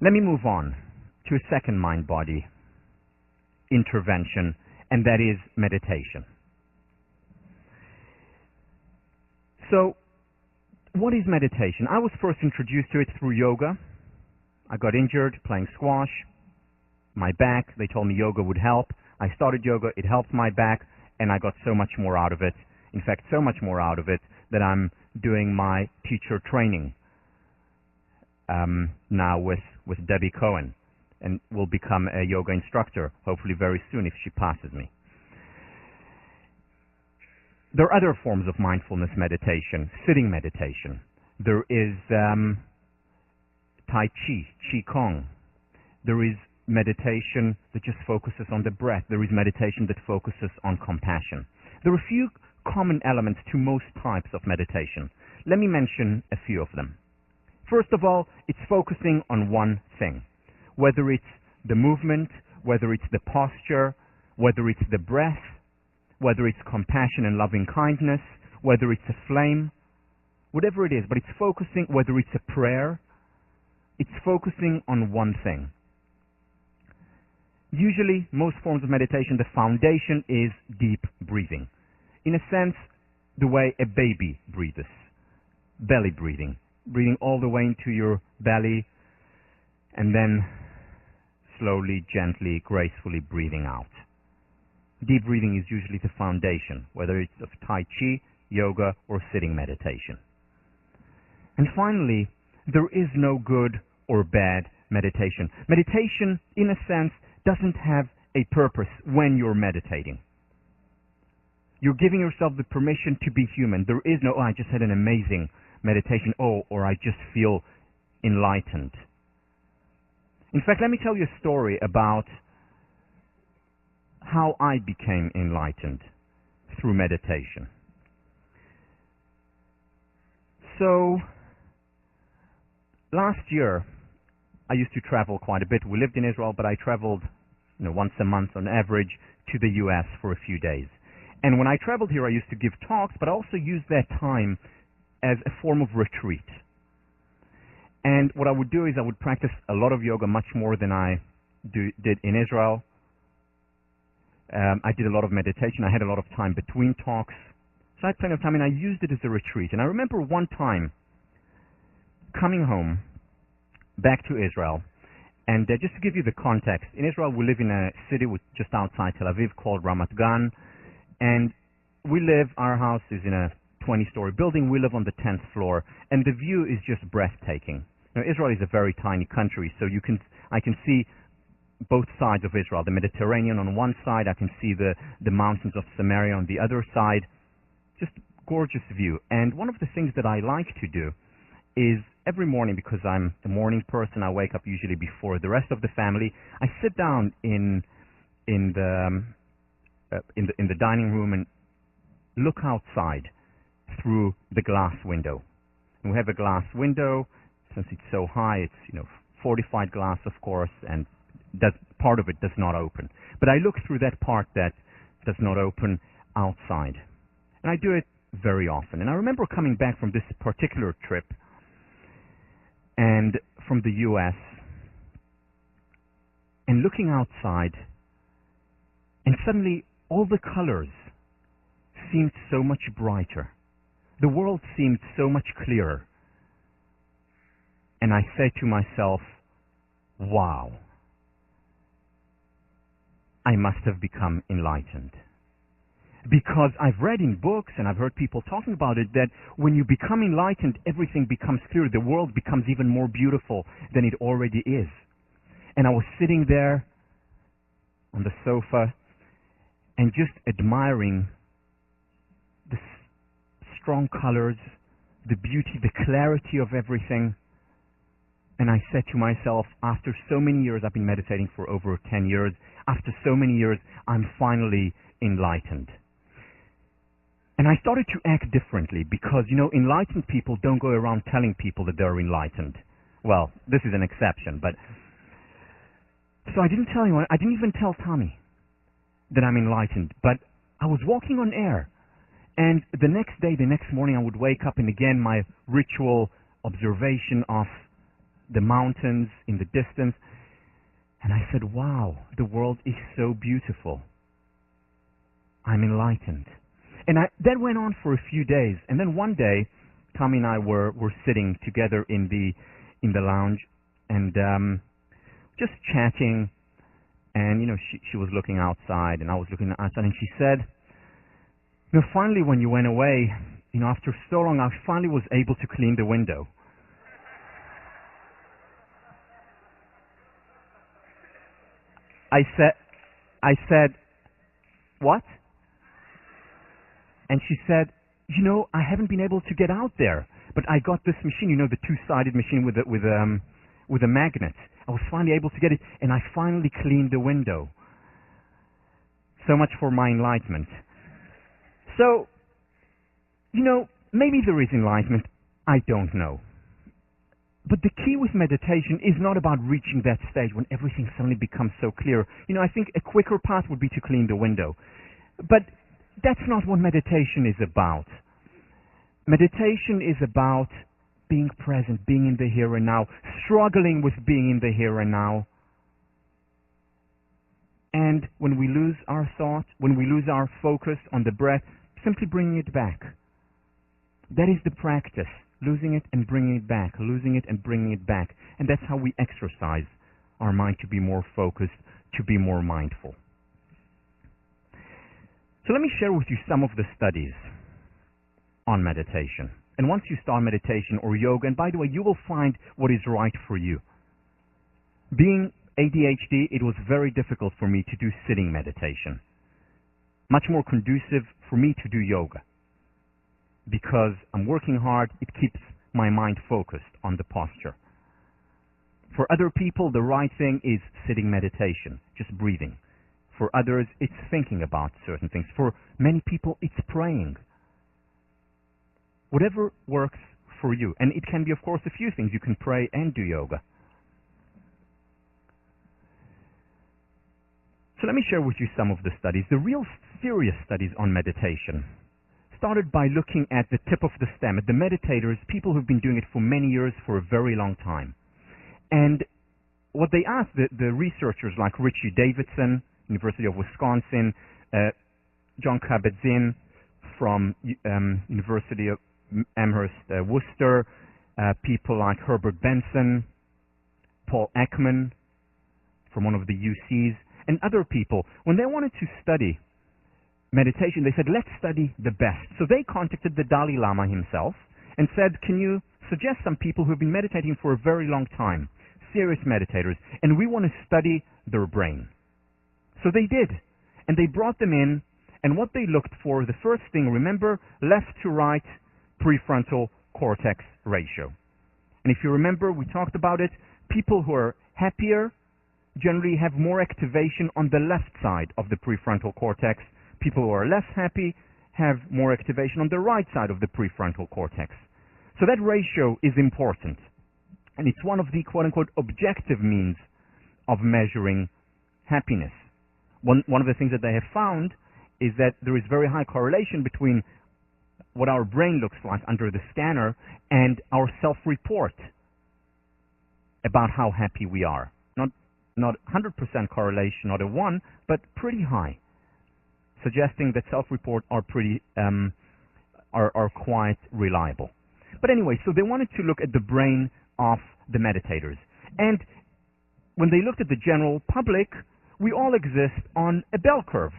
Let me move on to a second mind-body intervention, and that is meditation. So, what is meditation? I was first introduced to it through yoga. I got injured playing squash. My back, they told me yoga would help. I started yoga, it helped my back, and I got so much more out of it. In fact, so much more out of it that I'm doing my teacher training now with Debbie Cohen, and will become a yoga instructor, hopefully very soon if she passes me. There are other forms of mindfulness meditation, sitting meditation. There is Tai Chi, Qigong. There is meditation that just focuses on the breath. There is meditation that focuses on compassion. There are a few common elements to most types of meditation. Let me mention a few of them. First of all, it's focusing on one thing. Whether it's the movement, whether it's the posture, whether it's the breath, whether it's compassion and loving kindness, whether it's a flame, whatever it is, but it's focusing, whether it's a prayer, it's focusing on one thing. Usually, most forms of meditation, the foundation is deep breathing. In a sense, the way a baby breathes. Belly breathing. Breathing all the way into your belly, and then slowly, gently, gracefully breathing out. Deep breathing is usually the foundation, whether it's of Tai Chi, yoga, or sitting meditation. And finally, there is no good or bad meditation. Meditation, in a sense, doesn't have a purpose when you're meditating. You're giving yourself the permission to be human. There is no, I just had an amazing meditation, or I just feel enlightened. In fact, let me tell you a story about how I became enlightened through meditation. So, last year, I used to travel quite a bit. We lived in Israel, but I traveled once a month on average to the U.S. for a few days. And when I traveled here, I used to give talks, but I also used that time as a form of retreat. And what I would do is I would practice a lot of yoga, much more than I did in Israel. I did a lot of meditation. I had a lot of time between talks. So I had plenty of time, and I used it as a retreat. And I remember one time coming home, back to Israel, and just to give you the context, in Israel we live in a city just outside Tel Aviv called Ramat Gan, and our house is in a 20-story building. We live on the 10th floor, and the view is just breathtaking. Now, Israel is a very tiny country, so I can see both sides of Israel. The Mediterranean on one side, I can see the mountains of Samaria on the other side. Just gorgeous view. And one of the things that I like to do is every morning, because I'm a morning person, I wake up usually before the rest of the family. I sit down in the dining room and look outside through the glass window. And we have a glass window. Since it's so high, it's fortified glass, of course, and part of it does not open. But I look through that part that does not open outside. And I do it very often. And I remember coming back from this particular trip and from the U.S. and looking outside, and suddenly all the colors seemed so much brighter. The world seemed so much clearer. And I said to myself, wow, I must have become enlightened. Because I've read in books and I've heard people talking about it that when you become enlightened, everything becomes clear. The world becomes even more beautiful than it already is. And I was sitting there on the sofa and just admiring the strong colors, the beauty, the clarity of everything. And I said to myself, after so many years, I've been meditating for over 10 years, after so many years, I'm finally enlightened. And I started to act differently because, enlightened people don't go around telling people that they're enlightened. Well, this is an exception, but... So I didn't tell anyone, I didn't even tell Tommy that I'm enlightened, but I was walking on air. And the next day, the next morning, I would wake up and again my ritual observation of the mountains in the distance. And I said, wow, the world is so beautiful. I'm enlightened. And that went on for a few days. And then one day, Tommy and I were sitting together in the lounge and just chatting. And, she was looking outside and I was looking outside. And she said, finally when you went away, after so long, I finally was able to clean the window. I said, what? And she said, I haven't been able to get out there, but I got this machine, the two-sided machine with a magnet. I was finally able to get it, and I finally cleaned the window. So much for my enlightenment. So, maybe there is enlightenment. I don't know. But the key with meditation is not about reaching that stage when everything suddenly becomes so clear. I think a quicker path would be to clean the window. But that's not what meditation is about. Meditation is about being present, being in the here and now, struggling with being in the here and now. And when we lose our thought, when we lose our focus on the breath, simply bringing it back. That is the practice. Losing it and bringing it back, losing it and bringing it back. And that's how we exercise our mind to be more focused, to be more mindful. So let me share with you some of the studies on meditation. And once you start meditation or yoga, and by the way, you will find what is right for you. Being ADHD, it was very difficult for me to do sitting meditation. Much more conducive for me to do yoga. Because I'm working hard, it keeps my mind focused on the posture. For other people, the right thing is sitting meditation, just breathing. For others, it's thinking about certain things. For many people, it's praying. Whatever works for you. And it can be, of course, a few things. You can pray and do yoga. So let me share with you some of the studies. The real serious studies on meditation started by looking at the tip of the stem, at the meditators, people who've been doing it for many years, for a very long time. And what they asked, the researchers like Richie Davidson, University of Wisconsin, John Kabat-Zinn from University of Amherst, Worcester, people like Herbert Benson, Paul Ekman from one of the UCs, and other people, when they wanted to study meditation, they said, let's study the best. So they contacted the Dalai Lama himself and said, can you suggest some people who have been meditating for a very long time, serious meditators, and we want to study their brain. So they did. And they brought them in, and what they looked for, the first thing, remember, left to right prefrontal cortex ratio. And if you remember, we talked about it, people who are happier generally have more activation on the left side of the prefrontal cortex. People who are less happy have more activation on the right side of the prefrontal cortex. So that ratio is important. And it's one of the quote-unquote objective means of measuring happiness. One of the things that they have found is that there is very high correlation between what our brain looks like under the scanner and our self-report about how happy we are. Not 100% correlation, not a 1, but pretty high, suggesting that self-report are quite reliable. But anyway, so they wanted to look at the brain of the meditators. And when they looked at the general public, we all exist on a bell curve.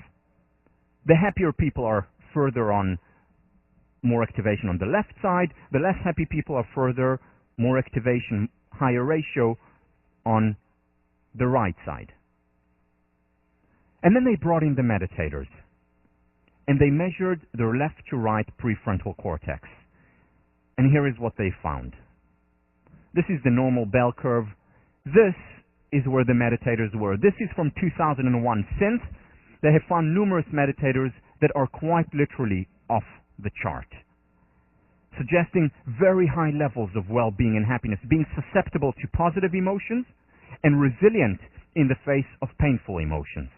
The happier people are further on, more activation on the left side. The less happy people are further, more activation, higher ratio on the right side. And then they brought in the meditators. And they measured their left to right prefrontal cortex. And here is what they found. This is the normal bell curve. This is where the meditators were. This is from 2001. Since, they have found numerous meditators that are quite literally off the chart, suggesting very high levels of well-being and happiness, being susceptible to positive emotions and resilient in the face of painful emotions.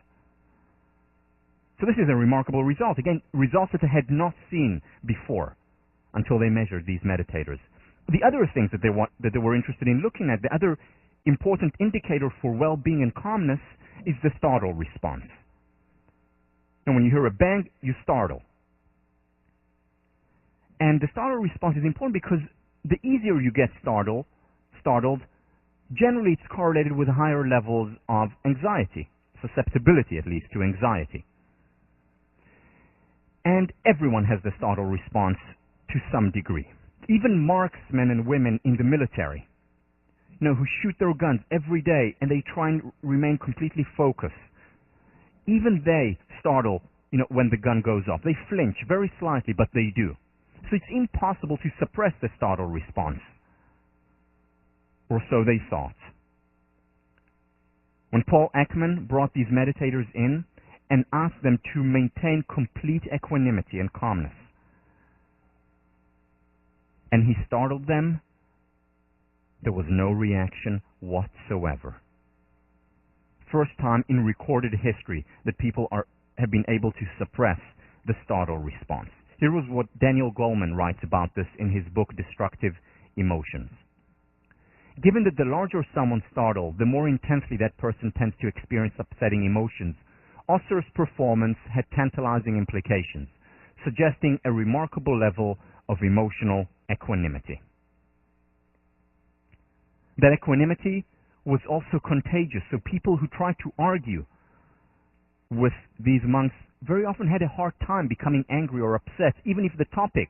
So this is a remarkable result. Again, results that they had not seen before until they measured these meditators. The other things that they were interested in looking at, the other important indicator for well-being and calmness, is the startle response. And when you hear a bang, you startle. And the startle response is important because the easier you get startled, generally it's correlated with higher levels of anxiety, susceptibility at least to anxiety. And everyone has the startle response to some degree. Even marksmen and women in the military, who shoot their guns every day and they try and remain completely focused. Even they startle, when the gun goes off. They flinch very slightly, but they do. So it's impossible to suppress the startle response. Or so they thought. When Paul Ekman brought these meditators in and asked them to maintain complete equanimity and calmness, and he startled them, there was no reaction whatsoever. First time in recorded history that people have been able to suppress the startle response. Here was what Daniel Goleman writes about this in his book, Destructive Emotions. Given that the larger someone startled, the more intensely that person tends to experience upsetting emotions, Osser's performance had tantalizing implications, suggesting a remarkable level of emotional equanimity. That equanimity was also contagious, so people who tried to argue with these monks very often had a hard time becoming angry or upset, even if the topic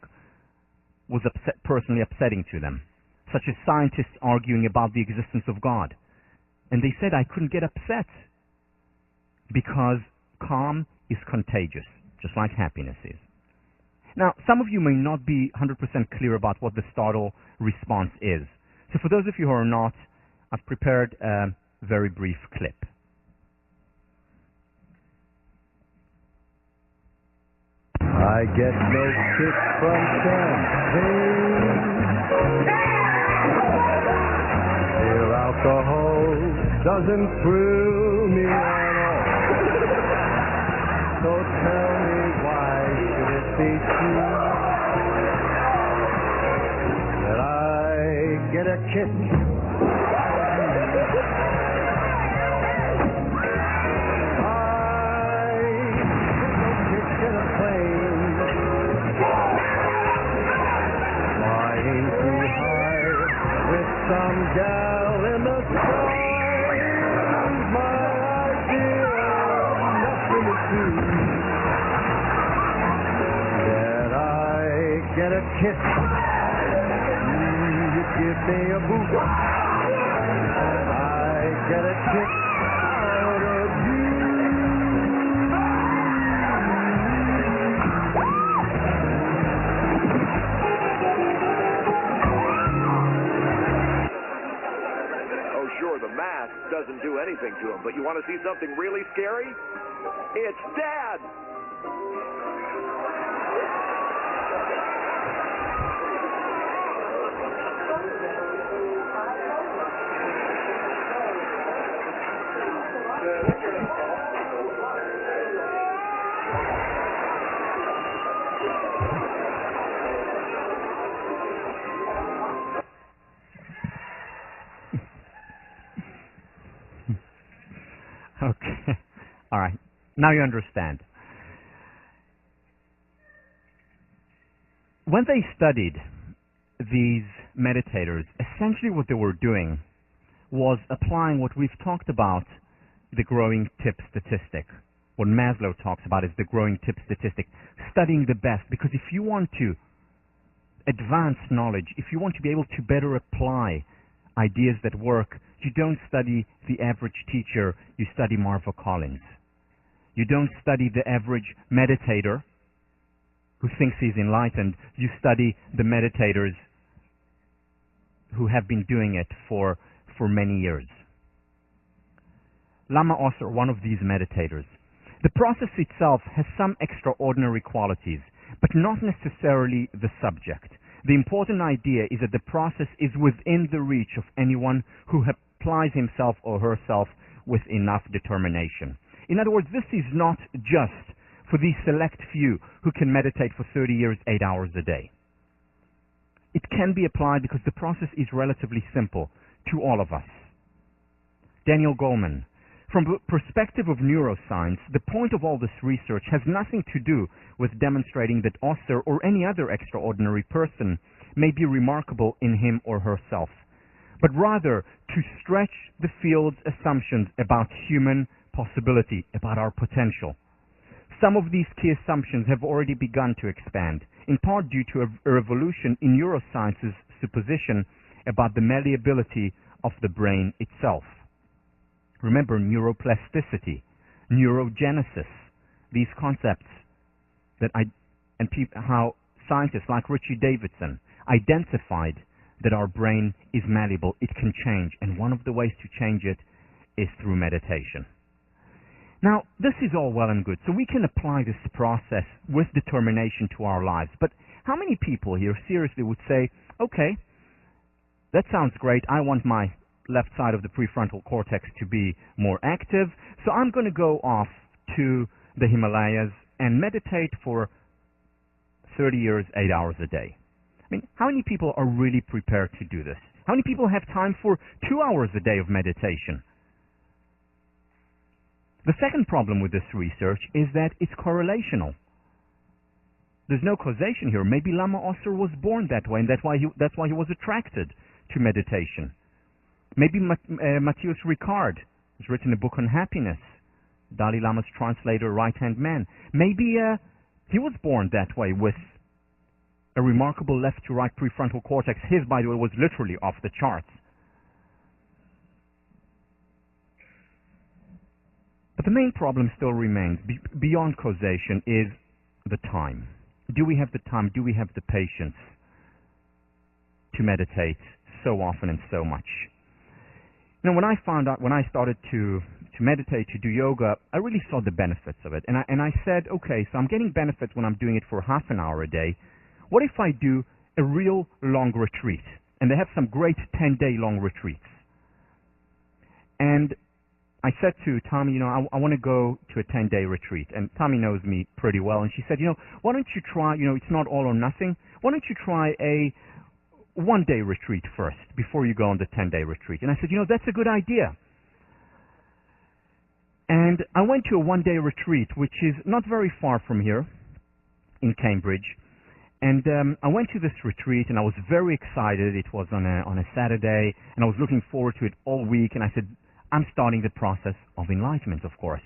was personally upsetting to them, such as scientists arguing about the existence of God. And they said, I couldn't get upset because calm is contagious, just like happiness is. Now, some of you may not be 100% clear about what the startle response is. So for those of you who are not, I've prepared a very brief clip. I get no kick from champagne. Pure alcohol doesn't thrill me at all. So tell me, why should it be true that I get a kick? Some gal in the sky is my idea of nothing to do. That I get a kiss, you give me a boot. I get a kick out of you. The mask doesn't do anything to him, but you want to see something really scary? It's Dad! Okay. All right. Now you understand. When they studied these meditators, essentially what they were doing was applying what we've talked about, the growing tip statistic. What Maslow talks about is the growing tip statistic. Studying the best, because if you want to advance knowledge, if you want to be able to better apply ideas that work, you don't study the average teacher, you study Marva Collins. You don't study the average meditator who thinks he's enlightened, you study the meditators who have been doing it for many years. Lama Osser, one of these meditators. The process itself has some extraordinary qualities, but not necessarily the subject. The important idea is that the process is within the reach of anyone who applies himself or herself with enough determination. In other words, this is not just for these select few who can meditate for 30 years, 8 hours a day. it can be applied because the process is relatively simple to all of us. Daniel Goleman, from the perspective of neuroscience, the point of all this research has nothing to do with demonstrating that Osser or any other extraordinary person may be remarkable in him or herself, but rather to stretch the field's assumptions about human possibility, about our potential. Some of these key assumptions have already begun to expand, in part due to a revolution in neuroscience's supposition about the malleability of the brain itself. Remember neuroplasticity, neurogenesis, these concepts how scientists like Richie Davidson identified that our brain is malleable, it can change, and one of the ways to change it is through meditation. Now, this is all well and good, so we can apply this process with determination to our lives, but how many people here seriously would say, okay, that sounds great, I want my left side of the prefrontal cortex to be more active, so I'm going to go off to the Himalayas and meditate for 30 years, 8 hours a day. I mean, how many people are really prepared to do this? How many people have time for 2 hours a day of meditation? The second problem with this research is that it's correlational. There's no causation here. Maybe Lama Osser was born that way, and that's why he was attracted to meditation. Maybe Matthias Ricard has written a book on happiness, Dalai Lama's translator, right-hand man. Maybe he was born that way with a remarkable left-to-right prefrontal cortex. His, by the way, was literally off the charts. But the main problem still remains, beyond causation, is the time. Do we have the time? Do we have the patience to meditate so often and so much? You know, when I started to meditate, to do yoga, I really saw the benefits of it. And I said, okay, so I'm getting benefits when I'm doing it for half an hour a day. What if I do a real long retreat? And they have some great 10-day long retreats. And I said to Tommy, you know, I want to go to a 10-day retreat. And Tommy knows me pretty well. And she said, you know, why don't you try, you know, it's not all or nothing. Why don't you try a one-day retreat first before you go on the 10-day retreat? And I said, you know, that's a good idea. And I went to a one-day retreat, which is not very far from here in Cambridge. And I went to this retreat, and I was very excited. It was on a Saturday, and I was looking forward to it all week. And I said, I'm starting the process of enlightenment, of course,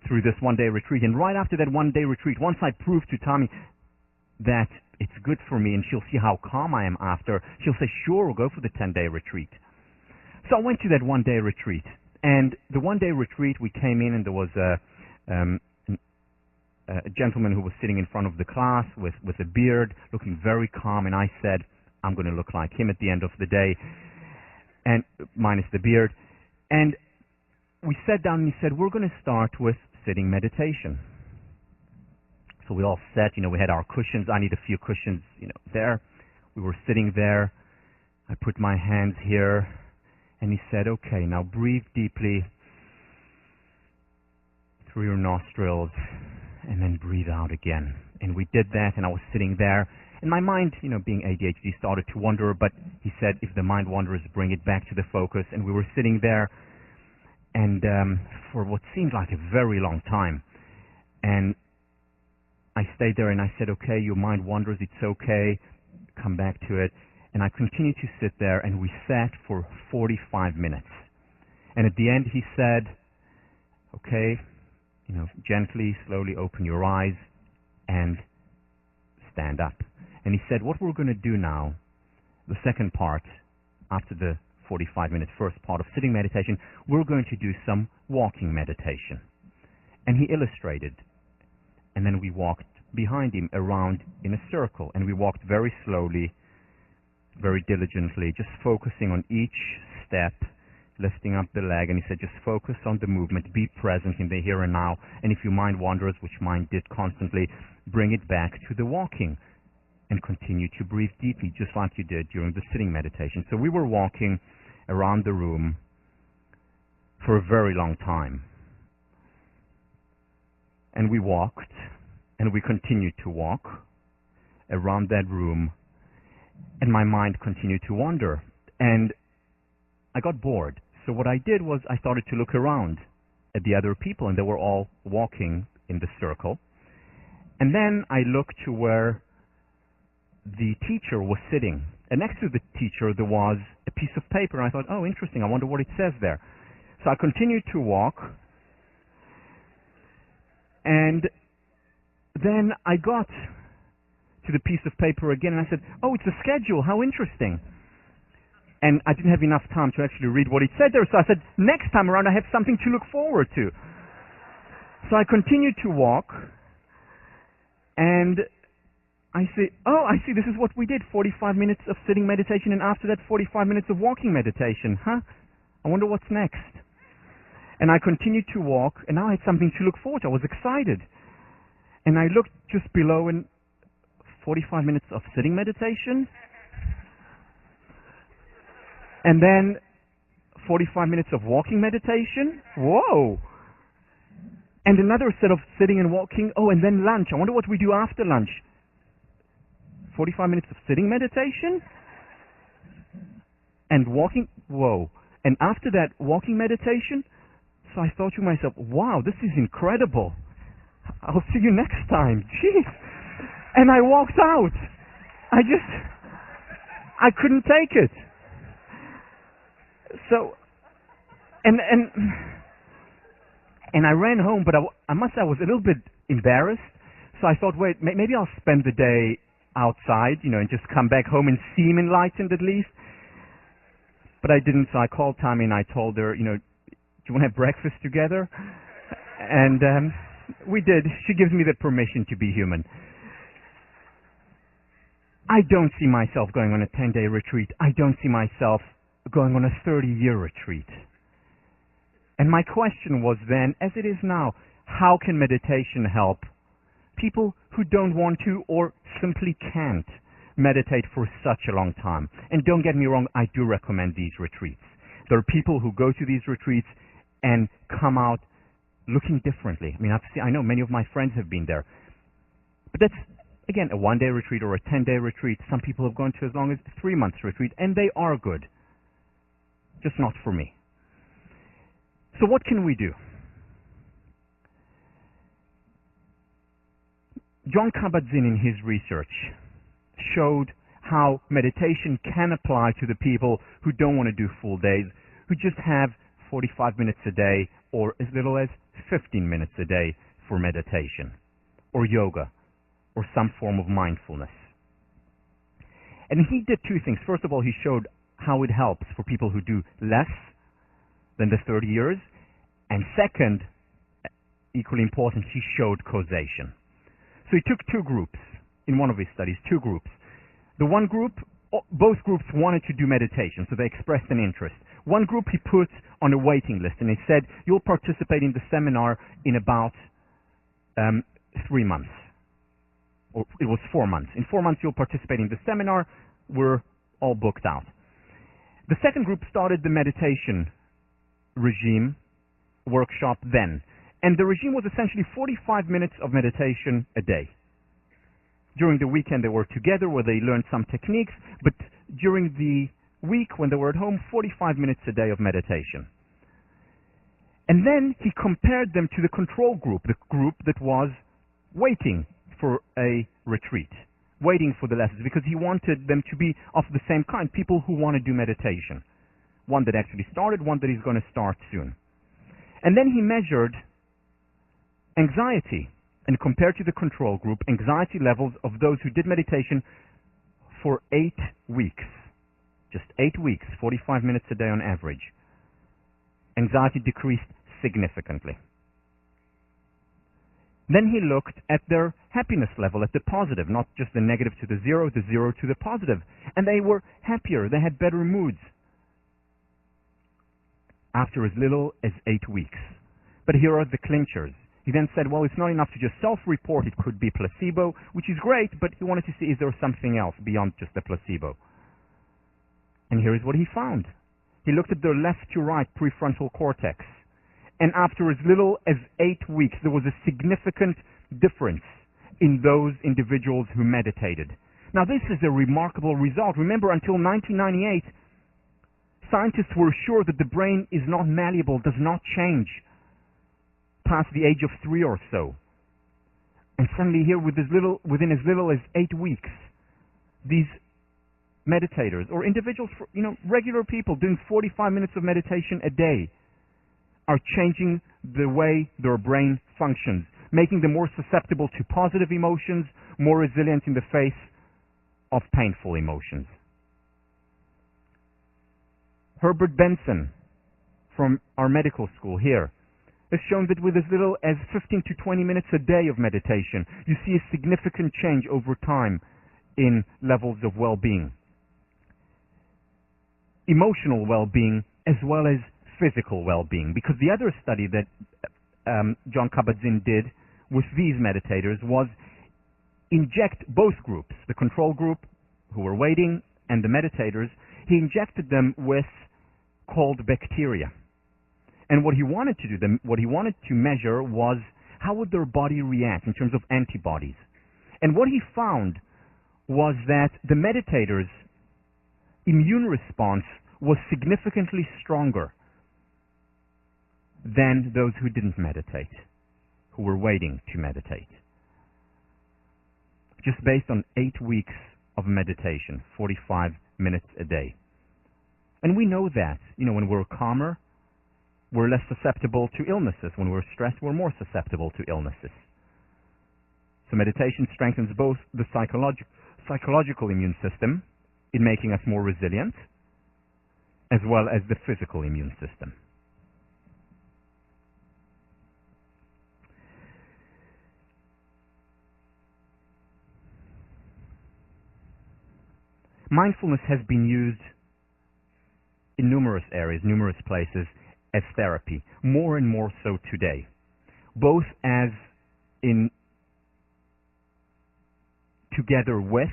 through this one-day retreat. And right after that one-day retreat, once I proved to Tommy that it's good for me, and she'll see how calm I am after, she'll say, sure, we'll go for the 10-day retreat. So I went to that one-day retreat. And the one-day retreat, we came in, and there was a gentleman who was sitting in front of the class with a beard, looking very calm, and I said, I'm going to look like him at the end of the day, and minus the beard. And we sat down, and he said, we're going to start with sitting meditation. So we all sat, you know, we had our cushions. I need a few cushions, you know, there. We were sitting there. I put my hands here, and he said, okay, now breathe deeply through your nostrils, and then breathe out again. And we did that, and I was sitting there, and my mind, you know, being ADHD, started to wander, but he said, if the mind wanders, bring it back to the focus. And we were sitting there, and for what seemed like a very long time, and I stayed there, and I said, okay, your mind wanders, it's okay, come back to it. And I continued to sit there, and we sat for 45 minutes. And at the end, he said, okay, you know, gently, slowly open your eyes and stand up. And he said, what we're going to do now, the second part, after the 45-minute first part of sitting meditation, we're going to do some walking meditation. And he illustrated. And then we walked behind him around in a circle. And we walked very slowly, very diligently, just focusing on each step, lifting up the leg. And he said, just focus on the movement, be present in the here and now. And if your mind wanders, which mine did constantly, bring it back to the walking and continue to breathe deeply, just like you did during the sitting meditation. So we were walking around the room for a very long time. And we walked, and we continued to walk around that room. and my mind continued to wander. And I got bored. So what I did was I started to look around at the other people, and they were all walking in the circle. And then I looked to where the teacher was sitting. And next to the teacher, there was a piece of paper. And I thought, oh, interesting. I wonder what it says there. So I continued to walk. And then I got to the piece of paper again, and I said, oh, it's a schedule. How interesting. And I didn't have enough time to actually read what it said there. So I said, next time around, I have something to look forward to. So I continued to walk. And I say, oh, I see, this is what we did, 45 minutes of sitting meditation, and after that, 45 minutes of walking meditation. Huh? I wonder what's next. And I continued to walk, and now I had something to look forward to. I was excited. And I looked just below, and 45 minutes of sitting meditation, and then 45 minutes of walking meditation. Whoa! And another set of sitting and walking. Oh, and then lunch. I wonder what we do after lunch. 45 minutes of sitting meditation and walking. Whoa. And after that, walking meditation. So I thought to myself, wow, this is incredible. I'll see you next time. Jeez. And I walked out. I couldn't take it. So, and I ran home, but I must say I was a little bit embarrassed. So I thought, wait, maybe I'll spend the day outside, and just come back home and seem enlightened at least. But I didn't, so I called Tammy and I told her, do you want to have breakfast together? And we did. She gives me the permission to be human. I don't see myself going on a 10-day retreat. I don't see myself going on a 30-year retreat. And my question was then, as it is now, how can meditation help people who don't want to or simply can't meditate for such a long time? And don't get me wrong, I do recommend these retreats. There are people who go to these retreats and come out looking differently. I know many of my friends have been there. But that's, again, a 1-day retreat or a 10-day retreat. Some people have gone to as long as 3 months retreat, and they are good. Just not for me. So what can we do? John Kabat-Zinn, in his research, showed how meditation can apply to the people who don't want to do full days, who just have 45 minutes a day or as little as 15 minutes a day for meditation or yoga or some form of mindfulness. And he did two things. First of all, he showed how it helps for people who do less than the 30 years. And second, equally important, he showed causation. So he took two groups in one of his studies, two groups. The one group, both groups wanted to do meditation, so they expressed an interest. One group he put on a waiting list, and he said, you'll participate in the seminar in about 3 months. Or it was 4 months. In 4 months, you'll participate in the seminar. We're all booked out. The second group started the meditation regime workshop then. And the regime was essentially 45 minutes of meditation a day. During the weekend, they were together where they learned some techniques, but during the week when they were at home, 45 minutes a day of meditation. And then he compared them to the control group, the group that was waiting for a retreat, waiting for the lessons, because he wanted them to be of the same kind, people who want to do meditation. One that actually started, one that is going to start soon. And then he measured anxiety and compared to the control group anxiety levels of those who did meditation for 8 weeks. Just 8 weeks, 45 minutes a day on average. Anxiety decreased significantly. Then he looked at their happiness level, at the positive, not just the negative to the zero to the positive. And they were happier, they had better moods after as little as 8 weeks. But here are the clinchers. He then said, well, it's not enough to just self-report. It could be placebo, which is great, but he wanted to see, is there something else beyond just the placebo? And here is what he found. He looked at their left to right prefrontal cortex. And after as little as 8 weeks, there was a significant difference in those individuals who meditated. Now, this is a remarkable result. Remember, until 1998, scientists were sure that the brain is not malleable, does not change past the age of 3 or so. And suddenly here, within as little as 8 weeks, these meditators, or individuals, regular people doing 45 minutes of meditation a day, are changing the way their brain functions, making them more susceptible to positive emotions, more resilient in the face of painful emotions. Herbert Benson from our medical school here has shown that with as little as 15 to 20 minutes a day of meditation, you see a significant change over time in levels of well-being. Emotional well-being as well as physical well-being. Because the other study that John Kabat-Zinn did with these meditators was inject both groups, the control group who were waiting and the meditators. He injected them with cold bacteria. And what he wanted to do, what he wanted to measure was how would their body react in terms of antibodies. And what he found was that the meditators' immune response was significantly stronger than those who didn't meditate, who were waiting to meditate. Just based on 8 weeks of meditation, 45 minutes a day. And we know that, when we're calmer, we're less susceptible to illnesses. When we're stressed, we're more susceptible to illnesses. So meditation strengthens both the psychological immune system in making us more resilient, as well as the physical immune system. Mindfulness has been used in numerous areas, numerous places, as therapy, more and more so today, both as in together with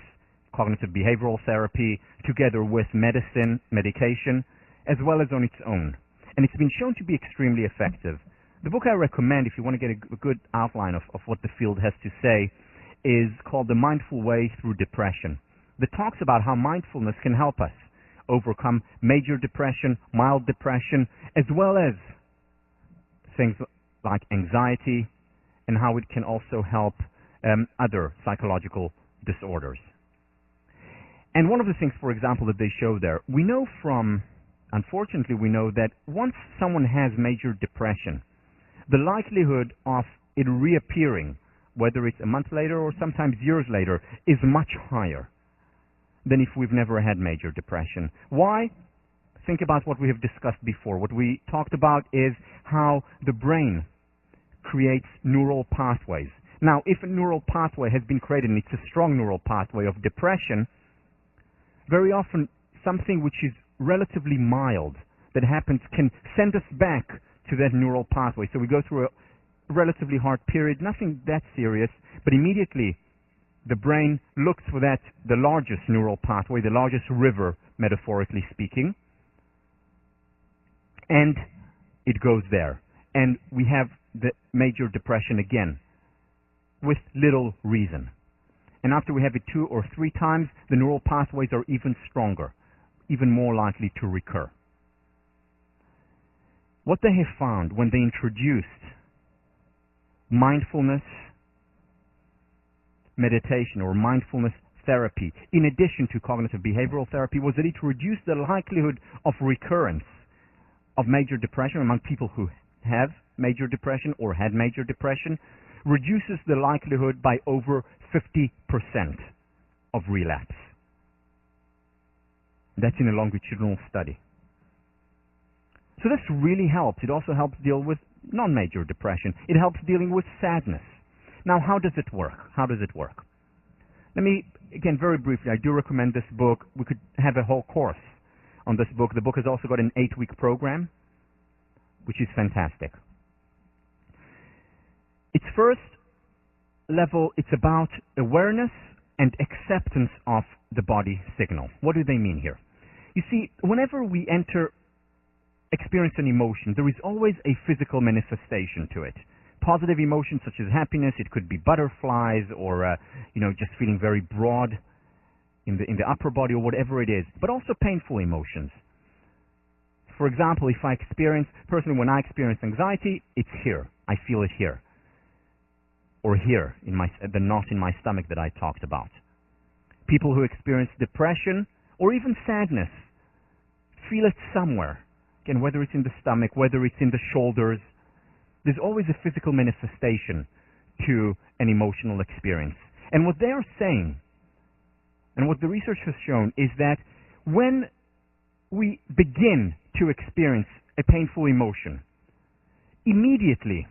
cognitive behavioral therapy, together with medication, as well as on its own. And it's been shown to be extremely effective. The book I recommend, if you want to get a good outline of what the field has to say, is called The Mindful Way Through Depression, that talks about how mindfulness can help us overcome major depression, mild depression, as well as things like anxiety, and how it can also help other psychological disorders. And one of the things, for example, that they show there, unfortunately we know that once someone has major depression, the likelihood of it reappearing, whether it's a month later or sometimes years later, is much higher than if we've never had major depression. Why? Think about what we have discussed before. What we talked about is how the brain creates neural pathways. Now, if a neural pathway has been created, and it's a strong neural pathway of depression, very often something which is relatively mild that happens can send us back to that neural pathway. So we go through a relatively hard period, nothing that serious, but immediately the brain looks for the largest neural pathway, the largest river, metaphorically speaking, and it goes there. And we have the major depression again, with little reason. And after we have it 2 or 3 times, the neural pathways are even stronger, even more likely to recur. What they have found when they introduced mindfulness meditation or mindfulness therapy, in addition to cognitive behavioral therapy, was that it reduced the likelihood of recurrence of major depression among people who have major depression or had major depression, reduces the likelihood by over 50% of relapse. That's in a longitudinal study. So this really helps. It also helps deal with non-major depression. It helps dealing with sadness. Now, how does it work? Let me, again, very briefly, I do recommend this book. We could have a whole course on this book. The book has also got an 8-week program, which is fantastic. Its first level, it's about awareness and acceptance of the body signal. What do they mean here? You see, whenever we experience an emotion, there is always a physical manifestation to it. Positive emotions such as happiness, it could be butterflies or just feeling very broad. in the upper body or whatever it is, but also painful emotions. For example, if I experience, personally, when I experience anxiety, it's here. I feel it here. Or here, in the knot in my stomach that I talked about. People who experience depression or even sadness feel it somewhere. Again, whether it's in the stomach, whether it's in the shoulders, there's always a physical manifestation to an emotional experience. And what they are saying, and what the research has shown, is that when we begin to experience a painful emotion, immediately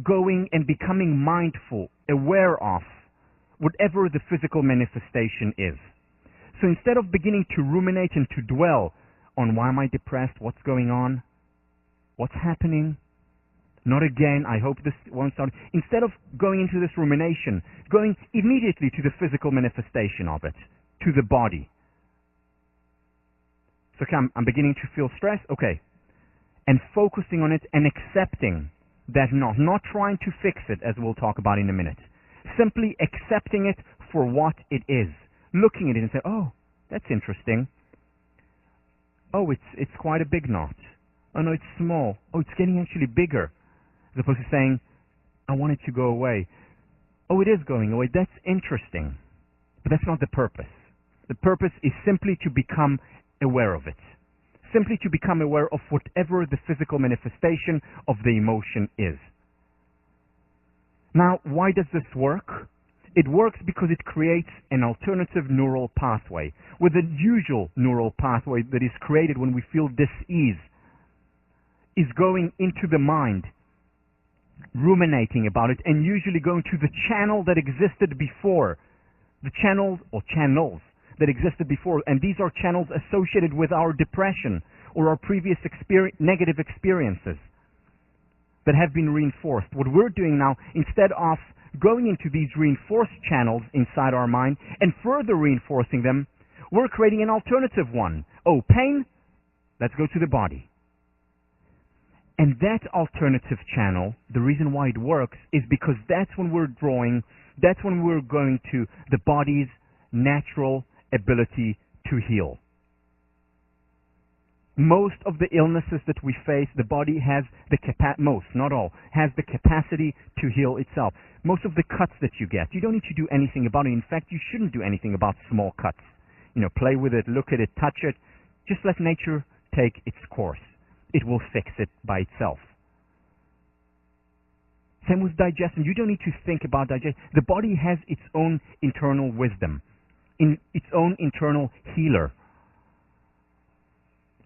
going and becoming mindful, aware of whatever the physical manifestation is. So instead of beginning to ruminate and to dwell on why am I depressed, what's going on, what's happening, not again, I hope this won't start. Instead of going into this rumination, going immediately to the physical manifestation of it, to the body. So okay, I'm beginning to feel stress, okay, and focusing on it and accepting that knot, not trying to fix it, as we'll talk about in a minute. Simply accepting it for what it is. Looking at it and saying, oh, that's interesting. Oh, it's quite a big knot. Oh, no, it's small. Oh, it's getting actually bigger. As opposed to saying, I want it to go away. Oh, it is going away. That's interesting. But that's not the purpose. The purpose is simply to become aware of it. Simply to become aware of whatever the physical manifestation of the emotion is. Now, why does this work? It works because it creates an alternative neural pathway, with the usual neural pathway that is created when we feel dis-ease is going into the mind, ruminating about it, and usually going to the channel that existed before, the channels or channels that existed before, and these are channels associated with our depression or our previous negative experiences that have been reinforced. What we're doing now, instead of going into these reinforced channels inside our mind and further reinforcing them, we're creating an alternative one. Oh, pain? Let's go to the body. And that alternative channel, the reason why it works is because that's when we're going to the body's natural ability to heal. Most of the illnesses that we face, the body has the most, not all, has the capacity to heal itself. Most of the cuts that you get, you don't need to do anything about it. In fact, you shouldn't do anything about small cuts. Play with it, look at it, touch it. Just let nature take its course. It will fix it by itself. Same with digestion. You don't need to think about digestion. The body has its own internal wisdom, its own internal healer.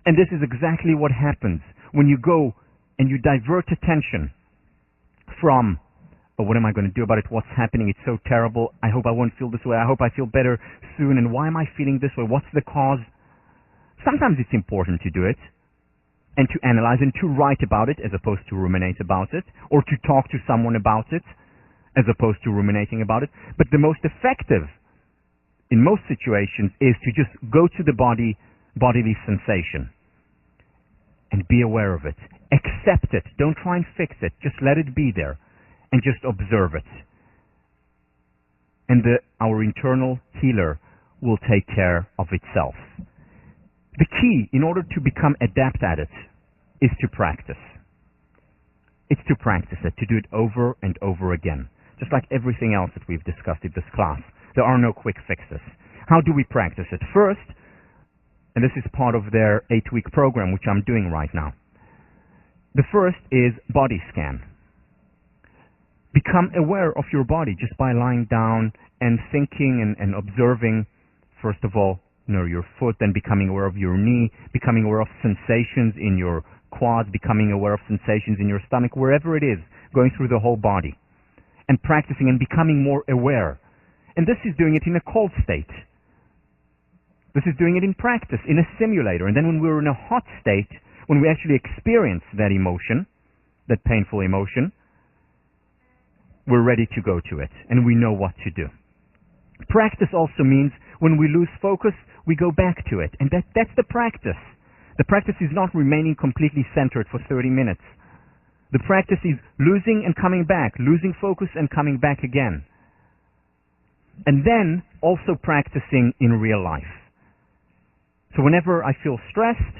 And this is exactly what happens when you go and you divert attention from, oh, what am I going to do about it? What's happening? It's so terrible. I hope I won't feel this way. I hope I feel better soon. And why am I feeling this way? What's the cause? Sometimes it's important to do it and to analyze and to write about it as opposed to ruminate about it, or to talk to someone about it as opposed to ruminating about it. But the most effective in most situations is to just go to the bodily sensation and be aware of it. Accept it. Don't try and fix it. Just let it be there and just observe it. And our internal healer will take care of itself. The key, in order to become adept at it, is to practice. It's to practice it, to do it over and over again. Just like everything else that we've discussed in this class. There are no quick fixes. How do we practice it? First, and this is part of their 8-week program, which I'm doing right now. The first is body scan. Become aware of your body just by lying down and thinking and observing, first of all, your foot, then becoming aware of your knee, becoming aware of sensations in your quads, becoming aware of sensations in your stomach, wherever it is, going through the whole body, and practicing and becoming more aware. And this is doing it in a cold state. This is doing it in practice, in a simulator. And then when we're in a hot state, when we actually experience that emotion, that painful emotion, we're ready to go to it, and we know what to do. Practice also means when we lose focus, we go back to it. And that's the practice. The practice is not remaining completely centered for 30 minutes. The practice is losing and coming back, losing focus and coming back again. And then also practicing in real life. So whenever I feel stressed,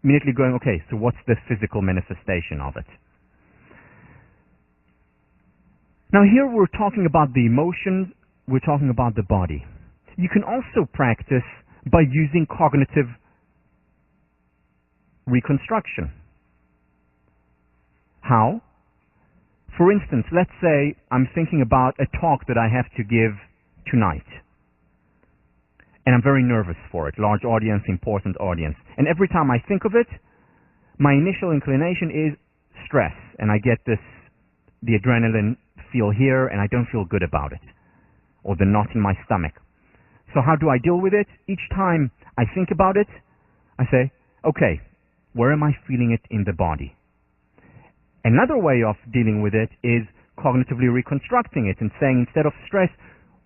immediately going, okay, so what's the physical manifestation of it? Now here we're talking about the emotions, we're talking about the body. You can also practice by using cognitive reconstruction. How? For instance, let's say I'm thinking about a talk that I have to give tonight. And I'm very nervous for it. Large audience, important audience. And every time I think of it, my initial inclination is stress. And I get the adrenaline feel here, and I don't feel good about it. Or the knot in my stomach. So how do I deal with it? Each time I think about it, I say, okay, where am I feeling it in the body? Another way of dealing with it is cognitively reconstructing it and saying, instead of stress,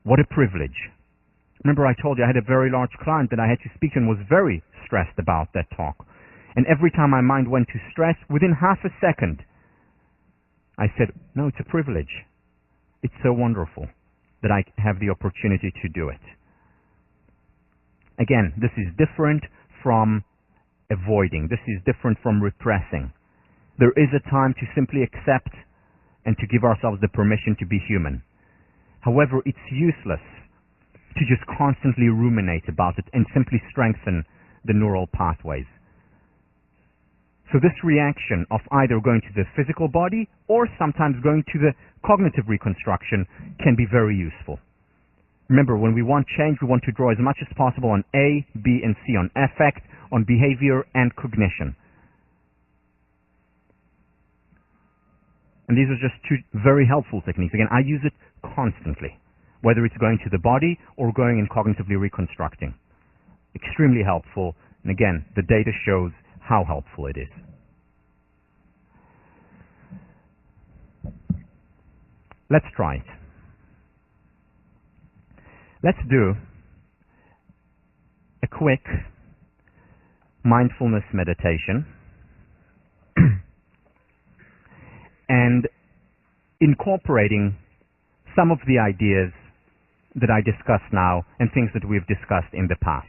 what a privilege. Remember I told you I had a very large client that I had to speak to and was very stressed about that talk. And every time my mind went to stress, within half a second, I said, no, it's a privilege. It's so wonderful that I have the opportunity to do it. Again, this is different from avoiding. This is different from repressing. There is a time to simply accept and to give ourselves the permission to be human. However, it's useless to just constantly ruminate about it and simply strengthen the neural pathways. So this reaction of either going to the physical body or sometimes going to the cognitive reconstruction can be very useful. Remember, when we want change, we want to draw as much as possible on A, B, and C, on affect, on behavior, and cognition. And these are just two very helpful techniques. Again, I use it constantly, whether it's going to the body or going and cognitively reconstructing. Extremely helpful. And again, the data shows how helpful it is. Let's try it. Let's do a quick mindfulness meditation and incorporating some of the ideas that I discussed now and things that we've discussed in the past.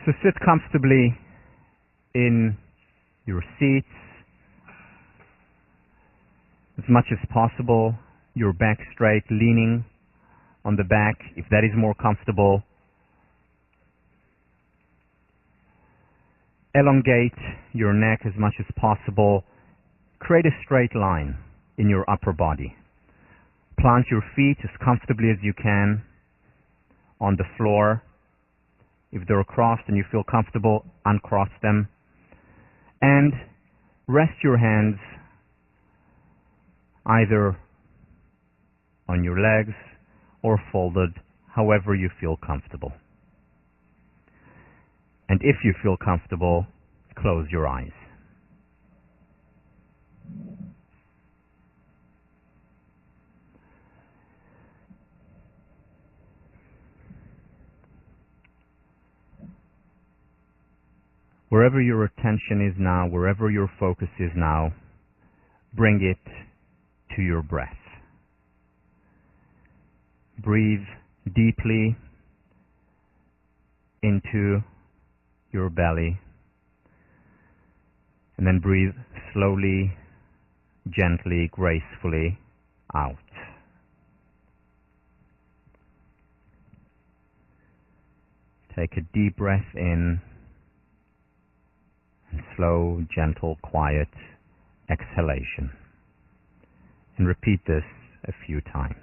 So sit comfortably in your seats as much as possible, your back straight, leaning on the back if that is more comfortable. Elongate your neck as much as possible. Create a straight line in your upper body. Plant your feet as comfortably as you can on the floor. If they're crossed and you feel comfortable, uncross them. And rest your hands either on your legs or folded, however you feel comfortable. And if you feel comfortable, close your eyes. Wherever your attention is now, wherever your focus is now, bring it to your breath. Breathe deeply into your belly, and then breathe slowly, gently, gracefully out. Take a deep breath in, and slow, gentle, quiet exhalation. And repeat this a few times.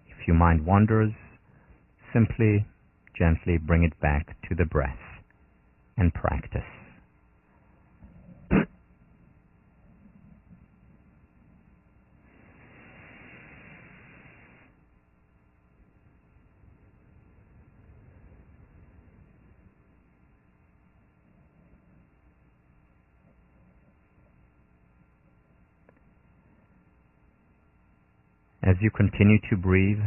If your mind wanders, simply, gently bring it back to the breath and practice. As you continue to breathe,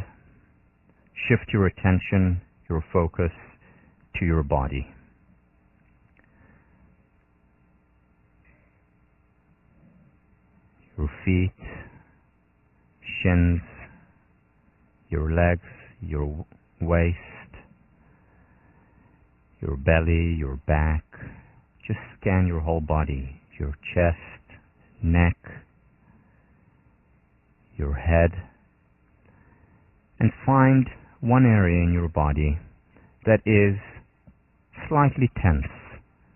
shift your attention, your focus to your body. Your feet, shins, your legs, your waist, your belly, your back. Just scan your whole body, your chest, neck, your head, and find one area in your body that is slightly tense,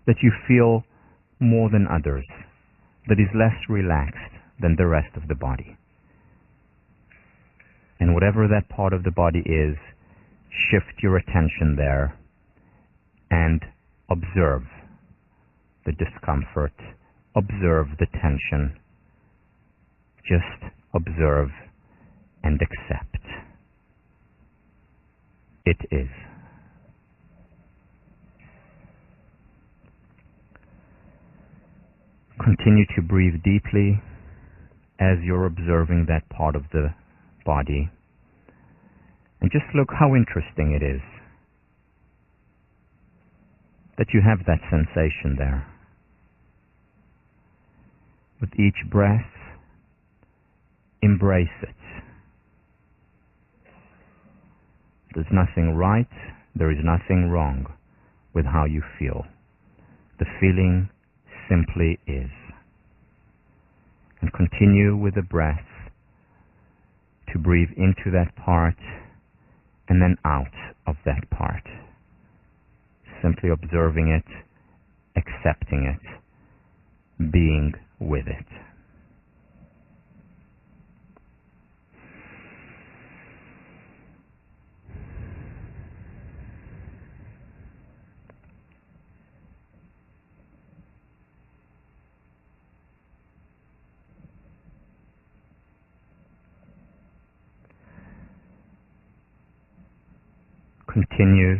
that you feel more than others, that is less relaxed than the rest of the body. And whatever that part of the body is, shift your attention there and observe the discomfort, observe the tension, just observe and accept. It is. Continue to breathe deeply as you're observing that part of the body. And just look how interesting it is that you have that sensation there. With each breath, embrace it. There's nothing right, there is nothing wrong with how you feel. The feeling simply is. And continue with the breath to breathe into that part and then out of that part. Simply observing it, accepting it, being with it. Continue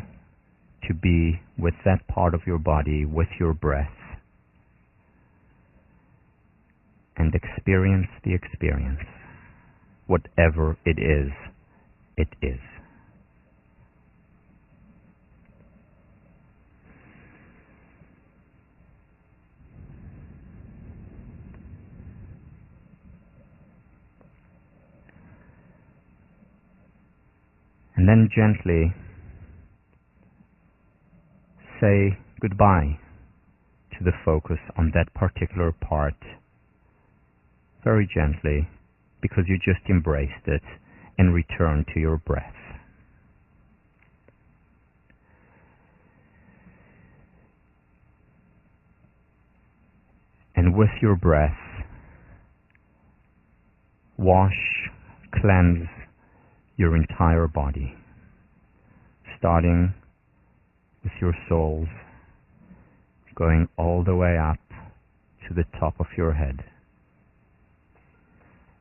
to be with that part of your body, with your breath, and experience the experience. Whatever it is, it is. And then gently say goodbye to the focus on that particular part, very gently, because you just embraced it, and return to your breath. And with your breath, wash, cleanse your entire body, starting with your soles, going all the way up to the top of your head.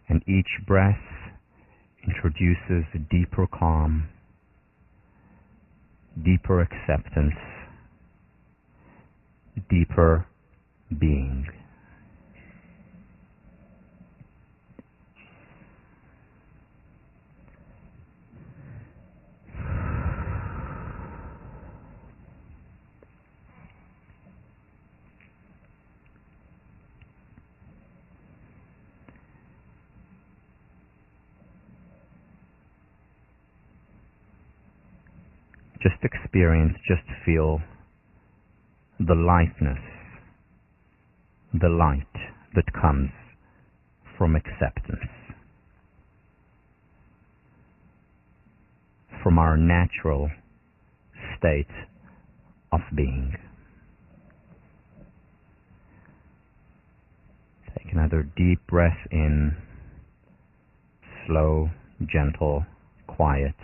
And each breath introduces a deeper calm, deeper acceptance, deeper being. Just experience, just feel the lightness, the light that comes from acceptance, from our natural state of being. Take another deep breath in, slow, gentle, quiet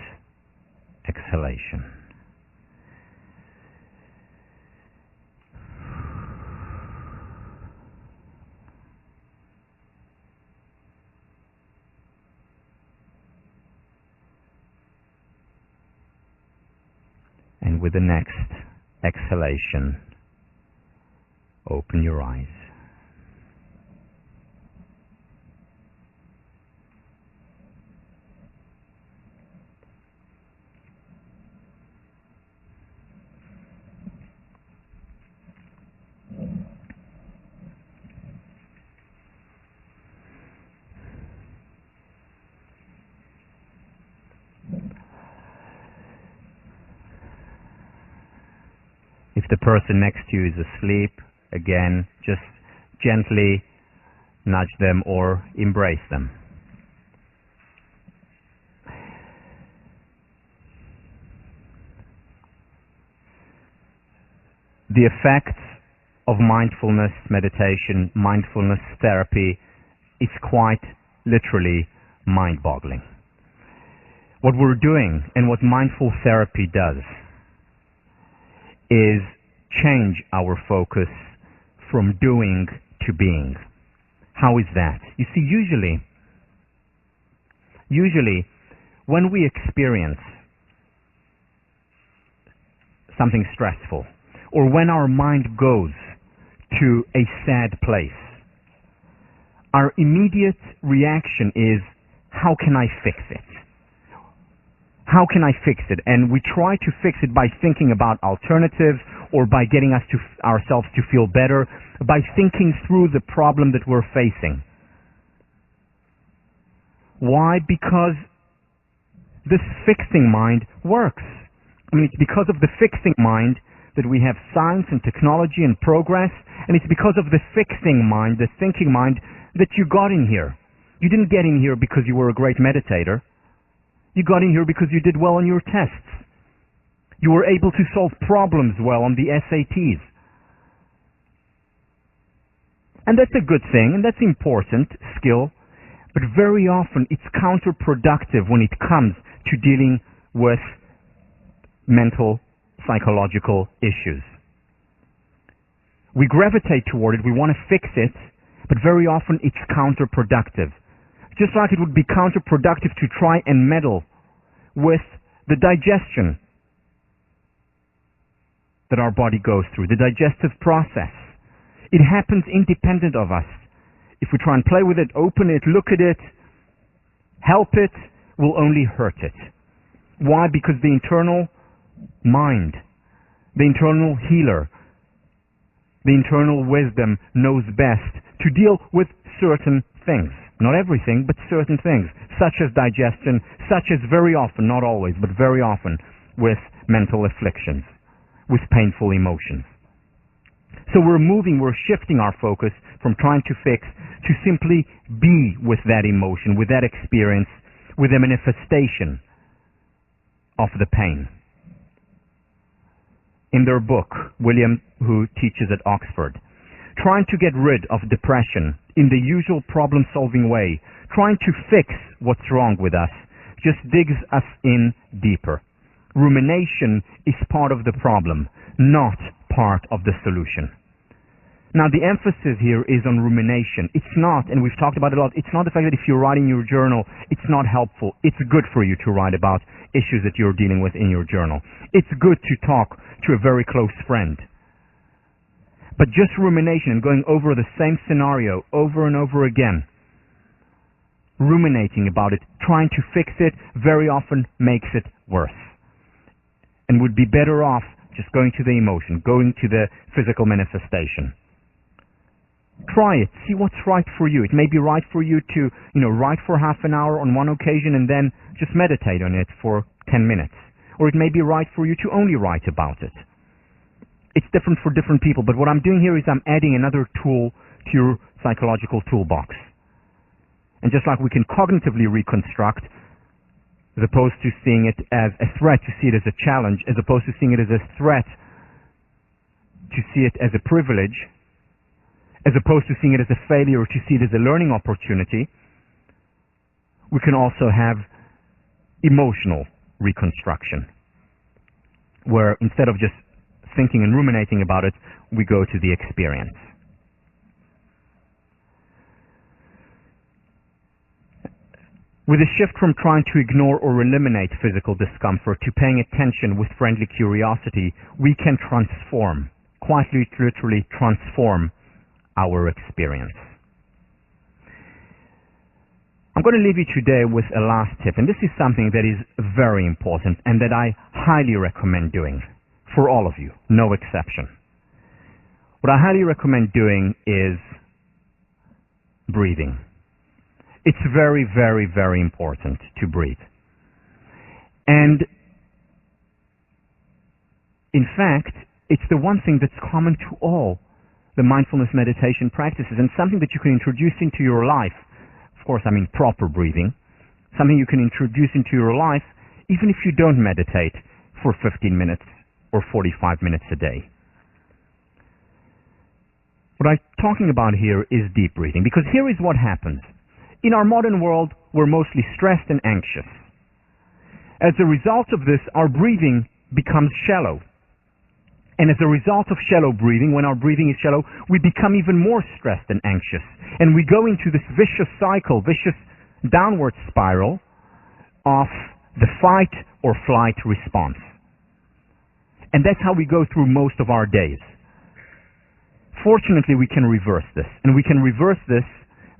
exhalation. And with the next exhalation, open your eyes. the person next to you is asleep, again, just gently nudge them or embrace them. The effects of mindfulness meditation, mindfulness therapy, is quite literally mind-boggling. What we're doing and what mindful therapy does is change our focus from doing to being. How is that? You see, usually when we experience something stressful, or when our mind goes to a sad place, our immediate reaction is, how can I fix it? How can I fix it? And we try to fix it by thinking about alternatives, or by getting ourselves to feel better, by thinking through the problem that we're facing. Why? Because this fixing mind works. I mean, it's because of the fixing mind that we have science and technology and progress, and it's because of the fixing mind, the thinking mind, that you got in here. You didn't get in here because you were a great meditator. You got in here because you did well on your tests. You were able to solve problems well on the SATs. And that's a good thing, and that's important skill, but very often it's counterproductive when it comes to dealing with mental, psychological issues. We gravitate toward it, we want to fix it, but very often it's counterproductive. Just like it would be counterproductive to try and meddle with the digestion that our body goes through, the digestive process. It happens independent of us. If we try and play with it, open it, look at it, help it, we'll only hurt it. Why? Because the internal mind, the internal healer, the internal wisdom knows best to deal with certain things. Not everything, but certain things, such as digestion, such as very often, not always, but very often, with mental afflictions, with painful emotions. So we're shifting our focus from trying to fix to simply be with that emotion, with that experience, with the manifestation of the pain. In their book, William, who teaches at Oxford, trying to get rid of depression in the usual problem-solving way, trying to fix what's wrong with us, just digs us in deeper. Rumination is part of the problem, not part of the solution. Now, the emphasis here is on rumination. It's not, and we've talked about it a lot, it's not the fact that if you're writing your journal, it's not helpful. It's good for you to write about issues that you're dealing with in your journal. It's good to talk to a very close friend. But just rumination and going over the same scenario over and over again, ruminating about it, trying to fix it, very often makes it worse. And would be better off just going to the emotion, going to the physical manifestation. Try it. See what's right for you. It may be right for you to, write for half an hour on one occasion and then just meditate on it for 10 minutes. Or it may be right for you to only write about it. It's different for different people, but what I'm doing here is I'm adding another tool to your psychological toolbox. And just like we can cognitively reconstruct, as opposed to seeing it as a threat, to see it as a challenge, as opposed to seeing it as a threat, to see it as a privilege, as opposed to seeing it as a failure, to see it as a learning opportunity, we can also have emotional reconstruction, where instead of just thinking and ruminating about it, we go to the experience. With a shift from trying to ignore or eliminate physical discomfort to paying attention with friendly curiosity, we can transform, quite literally transform, our experience. I'm going to leave you today with a last tip, and this is something that is very important and that I highly recommend doing for all of you, no exception. What I highly recommend doing is breathing. It's very, very, very important to breathe. And in fact, it's the one thing that's common to all the mindfulness meditation practices, and something that you can introduce into your life. Of course, I mean proper breathing. Something you can introduce into your life even if you don't meditate for 15 minutes or 45 minutes a day. What I'm talking about here is deep breathing, because here is what happens. In our modern world, we're mostly stressed and anxious. As a result of this, our breathing becomes shallow. And as a result of shallow breathing, when our breathing is shallow, we become even more stressed and anxious. And we go into this vicious cycle, vicious downward spiral of the fight or flight response. And that's how we go through most of our days. Fortunately, we can reverse this. And we can reverse this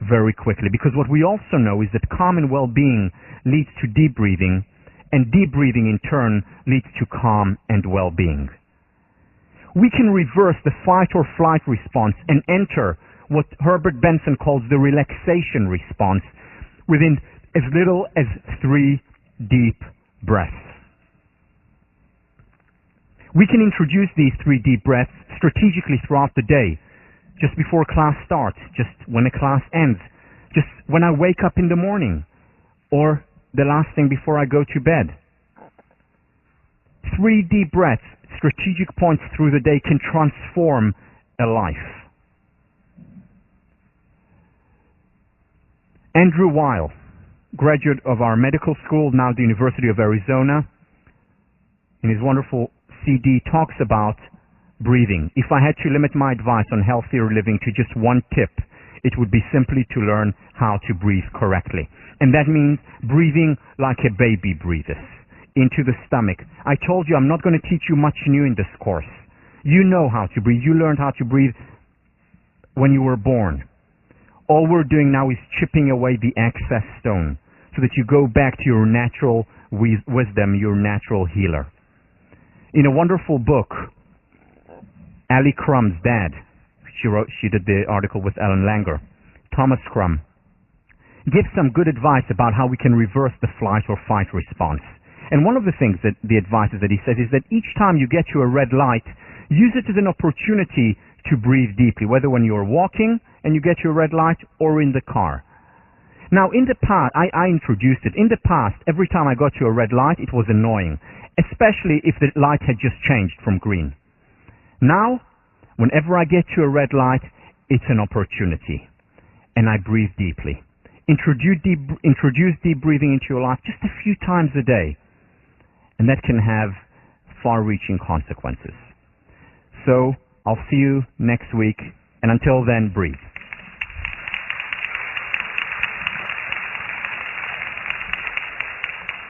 very quickly, because what we also know is that calm and well-being leads to deep breathing, and deep breathing in turn leads to calm and well-being. We can reverse the fight or flight response and enter what Herbert Benson calls the relaxation response within as little as 3 deep breaths. We can introduce these 3 deep breaths strategically throughout the day, just before class starts, just when a class ends, just when I wake up in the morning, or the last thing before I go to bed. 3 deep breaths, strategic points through the day, can transform a life. Andrew Weil, graduate of our medical school, now the University of Arizona, in his wonderful CD talks about breathing. If I had to limit my advice on healthier living to just one tip, it would be simply to learn how to breathe correctly. And that means breathing like a baby breathes, into the stomach. I told you I'm not going to teach you much new in this course. You know how to breathe. You learned how to breathe when you were born. All we're doing now is chipping away the excess stone so that you go back to your natural wisdom, your natural healer. In a wonderful book, Ali Crumb's dad, she did the article with Ellen Langer, Thomas Crumb, gives some good advice about how we can reverse the flight or fight response. And one of the things that the advice that he says is that each time you get to a red light, use it as an opportunity to breathe deeply, whether when you're walking and you get to a red light or in the car. Now, in the past, I introduced it. In the past, every time I got to a red light, it was annoying, especially if the light had just changed from green. Now, whenever I get to a red light, it's an opportunity, and I breathe deeply. Introduce deep breathing into your life just a few times a day, and that can have far-reaching consequences. So, I'll see you next week, and until then, breathe.